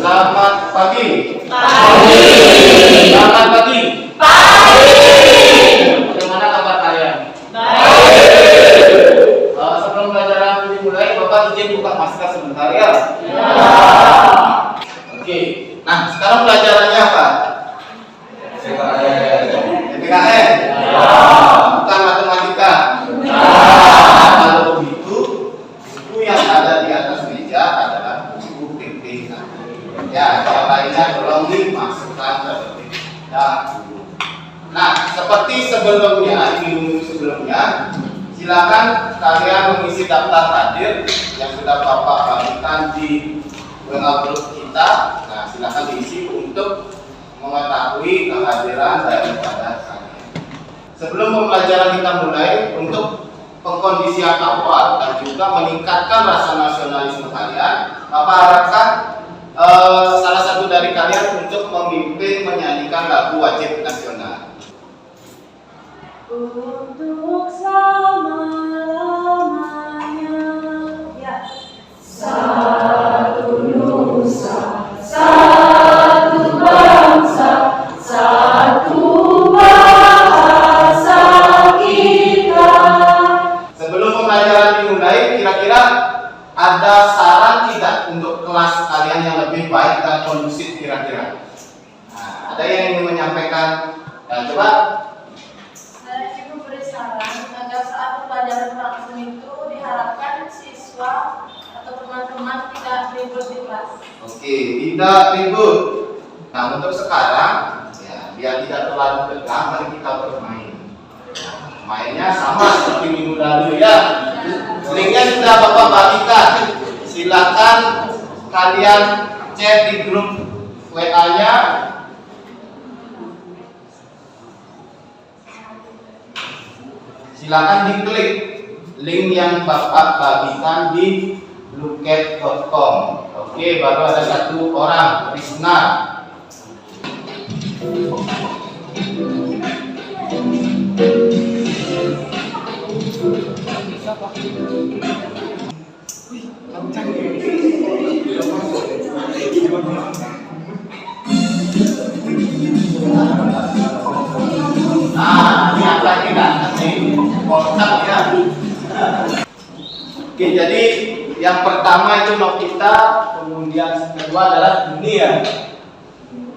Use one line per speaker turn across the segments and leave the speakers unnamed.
Selamat pagi.
Pagi.
Selamat pagi.
Pagi.
Bagaimana kabar kalian?
Baik.
Sebelum pelajaran dimulai, Bapak izin buka masker sebentar ya.
Ya.
Oke. Nah, sekarang pelajarannya apa? PPKN. Bukan matematika. Kalau begitu, buku yang ada di atas meja adalah buku PPKN. Ya, yang lainnya tolong dimasukkan ke dahulu. Nah, seperti sebelumnya, di minggu sebelumnya, silakan kalian mengisi daftar hadir yang sudah Bapak bagikan di WA group kita. Nah, silakan diisi untuk mengetahui kehadiran daripada kalian. Sebelum pembelajaran kita mulai, untuk pengkondisian awal dan juga meningkatkan rasa nasionalisme kalian, Bapak harapkan salah satu dari kalian untuk memimpin menyanyikan lagu wajib nasional.
Untuk selama-lamanya, ya. Satu nusa, satu bangsa, satu bahasa kita.
Sebelum pembelajaran dimulai, kira-kira ada saran tidak untuk kelas kalian yang lebih baik dan kondusif kira-kira? Nah, ada yang ingin menyampaikan? Nah, coba.
Saya ibu beri saran agar saat pembelajaran langsung itu diharapkan siswa atau teman-teman tidak ribut di kelas.
Oke, tidak ribut. Nah, untuk sekarang, ya, biar tidak terlalu tegang, mari kita bermain. Mainnya sama seperti minggu lalu ya. Linknya sudah Bapak bagikan. Silakan kalian cek di grup WA-nya. Silakan diklik link yang Bapak bagikan di bluecat.com. Oke, baru ada satu orang, Krisna. Nah, lihat lagi kan, kontak ya. Oke, jadi yang pertama itu Novita, kemudian yang kedua adalah dunia.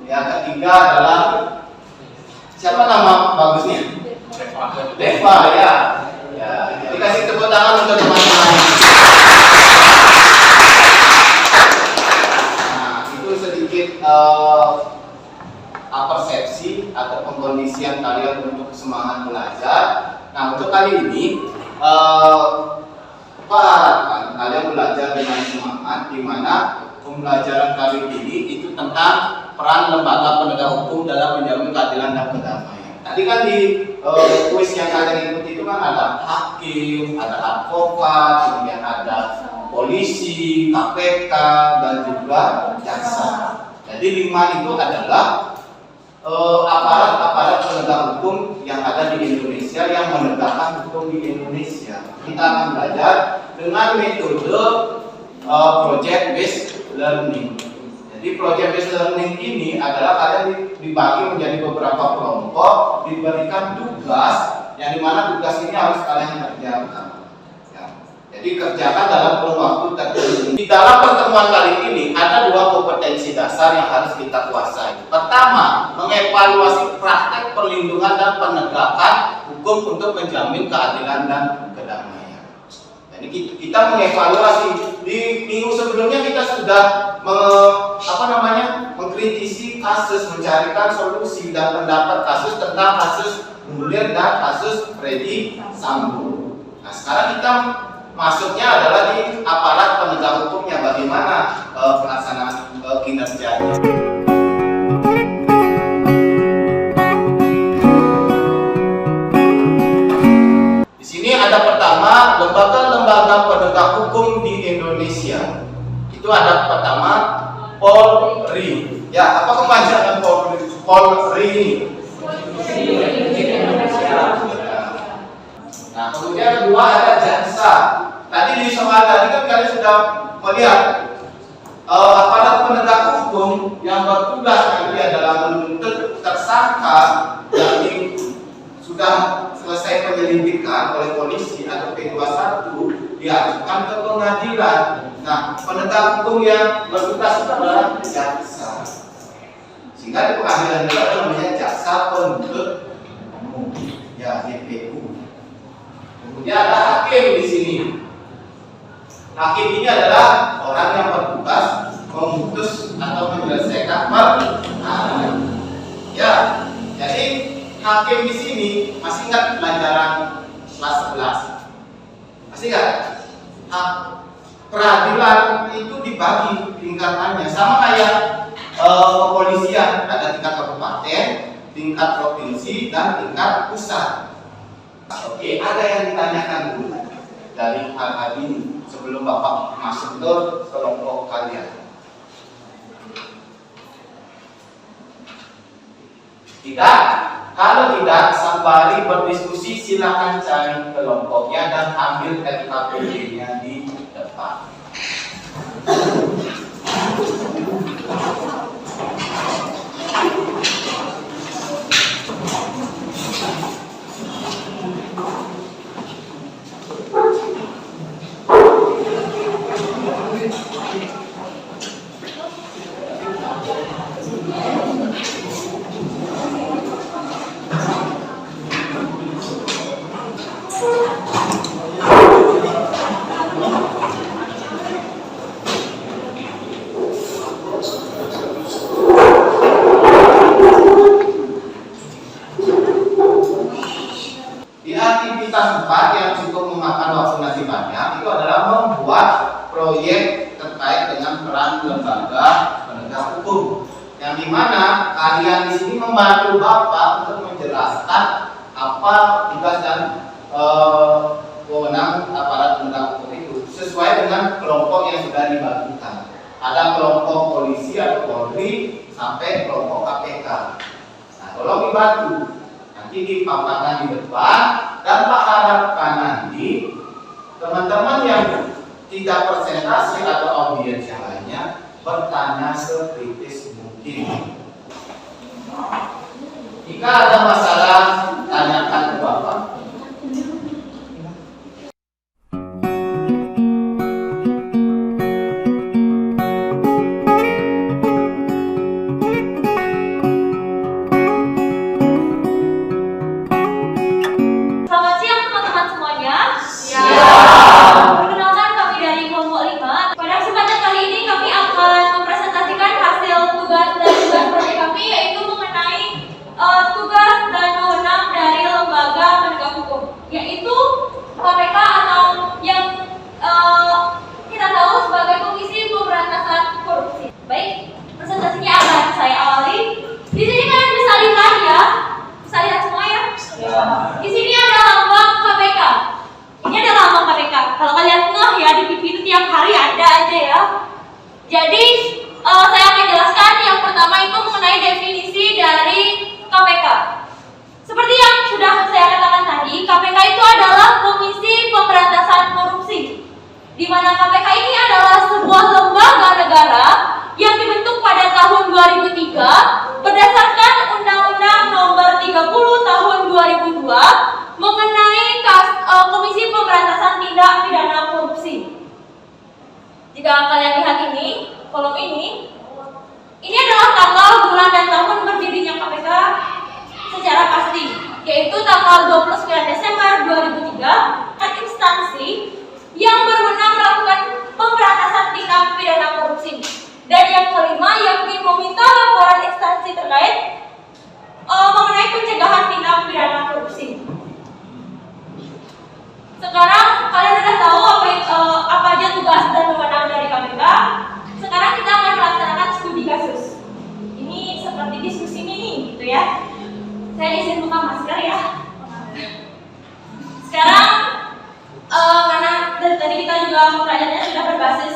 Yang ketiga adalah siapa nama bagusnya? Deva ya. Ya, jadi kasih tepuk tangan untuk teman-teman. Nah, itu sedikit persepsi atau pengkondisian kalian untuk semangat belajar. Nah, untuk kali ini Pak harapkan kalian belajar dengan semangat, di mana pembelajaran kali ini itu tentang peran lembaga penegak hukum dalam menjamin keadilan dan kedamaian. Tadi kan di kuis yang kalian ikuti itu kan ada hakim, ada advokat, kemudian ada polisi, KPK, dan juga jaksa. Jadi 5 itu adalah aparat-aparat penegak hukum yang ada di Indonesia, yang menegakkan hukum di Indonesia. Kita akan belajar dengan metode project based learning. Jadi project based learning ini adalah kalian dibagi menjadi beberapa kelompok, diberikan tugas yang dimana tugas ini harus kalian kerjakan. Jadi kerjakan dalam kurun waktu tertentu. Di dalam pertemuan kali ini ada 2 kompetensi dasar yang harus kita kuasai. Pertama, mengevaluasi praktek perlindungan dan penegakan hukum untuk menjamin keadilan dan kedamaian. Jadi kita mengevaluasi. Di minggu sebelumnya kita sudah mengkritisi kasus, mencarikan solusi dan pendapat kasus tentang kasus Munir dan kasus Freddy Sambo. Nah, sekarang kita masuknya adalah di aparat penegak hukumnya, bagaimana pelaksanaan kinerjanya. Di sini ada pertama lembaga-lembaga penegak hukum di Indonesia. Itu ada pertama Polri. Ya, apa kepanjangan Polri? Polri ini. Nah, kemudian kedua ada jaksa. Tadi di soal tadi kan kalian sudah melihat aparat penegak hukum yang bertugas nanti adalah menuntut tersangka yang sudah selesai penyelidikan oleh polisi atau P21 diajukan ke pengadilan. Nah, penegak hukum yang bertugas itu adalah jaksa. Sehingga di pengadilan itu ada namanya jaksa penuntut umum, ya JPU. Kemudian ada hakim di sini. Hakim ini adalah orang yang bertugas memutus atau menyelesaikan perkara. Ya, jadi hakim di sini masih ingat pelajaran kelas 11? Masih ingat? Peradilan itu dibagi tingkatannya sama kayak kepolisian, ada tingkat kabupaten, tingkat provinsi, dan tingkat pusat. Oke, ada yang ditanyakan dulu dari hal ini sebelum Bapak masuk ke kelompok kalian. Tidak, kalau tidak, sembari berdiskusi silakan cari kelompoknya dan ambil LKPD-nya di depan. Di aktivitas 4 yang cukup memakan waktu nanti banyak itu adalah membuat proyek terkait dengan peran lembaga penegak hukum, yang dimana kalian di sini membantu Bapak untuk menjelaskan apa tugas dan wewenang aparat penegak hukum itu sesuai dengan kelompok yang sudah dibagikan. Ada kelompok polisi atau Polri sampai kelompok KPK. Nah, tolong dibantu. Nanti di paparan di depan, dan Pak harapkan nanti teman-teman yang tidak presentasi atau audiens yang lainnya bertanya sekritis mungkin. Jika ada masalah, tanyakan ke Bapak.
Jadi saya akan jelaskan yang pertama itu mengenai definisi dari KPK. Seperti yang sudah saya katakan tadi, KPK itu adalah Komisi Pemberantasan Korupsi, di mana KPK ini adalah sebuah lembaga negara yang dibentuk pada tahun 2003 berdasarkan Undang-Undang Nomor 30 Tahun 2002 mengenai Komisi Pemberantasan Tindak Pidana Korupsi. Jika kalian lihat ini, kolom ini adalah tanggal, bulan, dan tahun berdirinya KPK secara pasti, yaitu tanggal 29 Desember 2003, kan instansi yang berwenang melakukan pemberantasan tindak pidana korupsi. Dan yang kelima, yakni meminta laporan instansi terkait mengenai pencegahan tindak pidana korupsi. Sekarang kalian sudah tahu apa aja tugas dan wewenang dari KPK. Sekarang kita akan melaksanakan studi kasus. Ini seperti diskusi mini, gitu ya. Saya izin buka masker ya. Sekarang karena dari tadi kita juga pembelajarannya sudah berbasis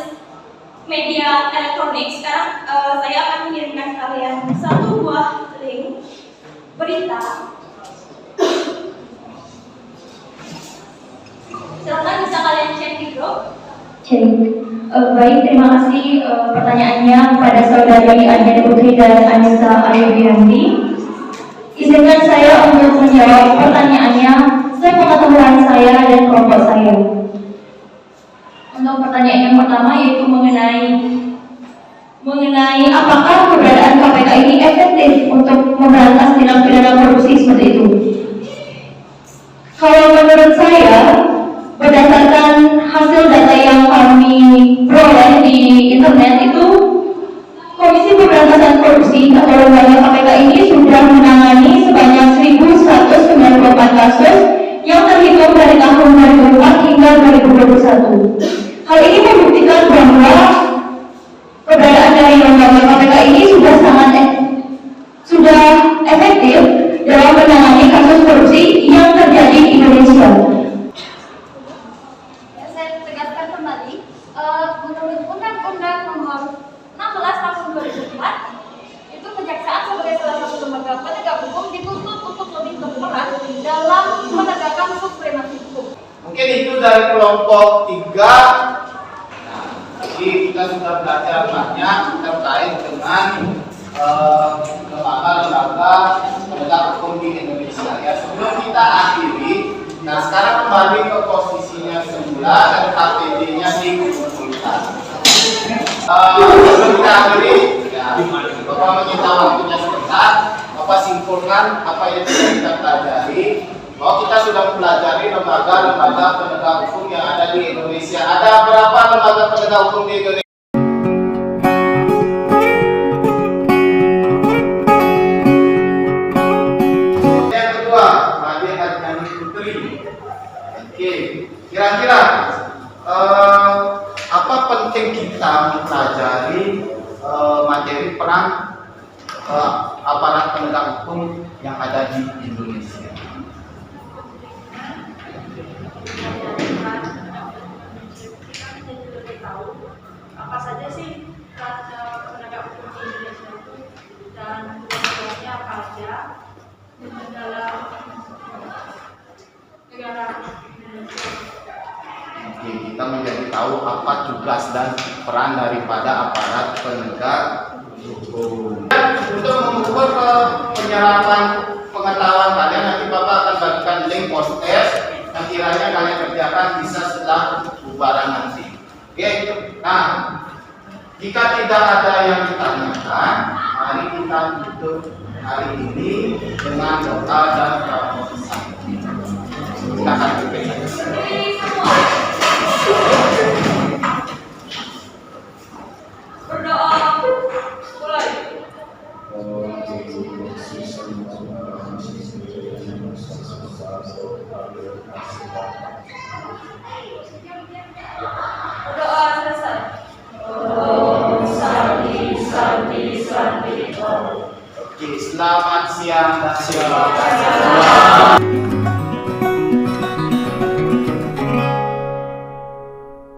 media elektronik, sekarang saya akan mengirimkan kalian satu buah link berita. Silakan bisa kalian cek di grup.
Baik, terima kasih pertanyaannya kepada saudari Anya Putri dan Anissa Ayubianti. Izinkan saya untuk menjawab pertanyaannya sepengetahuan saya dan kelompok saya. Untuk pertanyaan yang pertama yaitu mengenai apakah keberadaan KPK ini efektif untuk memberantas tindak pidana korupsi seperti itu. Kalau menurut saya, berdasarkan hasil data yang kami peroleh di internet itu, Komisi Pemberantasan Korupsi atau lembaga KPK ini sudah menangani sebanyak 1.194 kasus yang terhitung dari tahun 2004 hingga 2021. Hal ini membuktikan bahwa keberadaan dari lembaga KPK ini sudah efektif dalam menangani kasus korupsi yang terjadi di Indonesia.
Ya, saya tegaskan kembali, menurut Undang-Undang Nomor 16 Tahun 2004, itu kejaksaan sebagai salah satu lembaga penegak hukum dituntut untuk lebih berperan dalam menegakkan supremasi hukum.
Mungkin itu dari kelompok 3. Nah, jadi kita sudah belajar banyak terkait dengan lembaga-lembaga penegak hukum di Indonesia. Ya, sebelum kita akhiri, nah sekarang kembali ke posisinya semula dan KTD-nya dikumpulkan. Sebelum kita akhiri, ya, Bapak meminta waktunya sebentar. Bapak simpulkan apa yang sudah kita pelajari. Bahwa kita sudah mempelajari lembaga-lembaga penegak hukum yang ada di Indonesia. Ada berapa lembaga penegak hukum di Indonesia? Yang kedua, Made Adnani Putri. Oke, kira-kira apa penting kita mempelajari materi peran aparat penegak hukum yang ada di Indonesia?
Apa saja sih penegak hukum di Indonesia itu dan tugasnya apa aja dalam negara Indonesia.
Oke, kita menjadi tahu apa tugas dan peran daripada aparat penegak hukum. Untuk mengukur penyerapan pengetahuan kalian, nanti Bapak akan bagikan link post-test yang kiranya kalian kerjakan bisa setelah bubaran nanti. Oke, nah jika tidak ada yang ditanyakan, mari kita tutup hari ini dengan doa dan pramuka. Silakan PPS.
Berdoa mulai. Berdoa selesai.
Oke, selamat siang dan selamat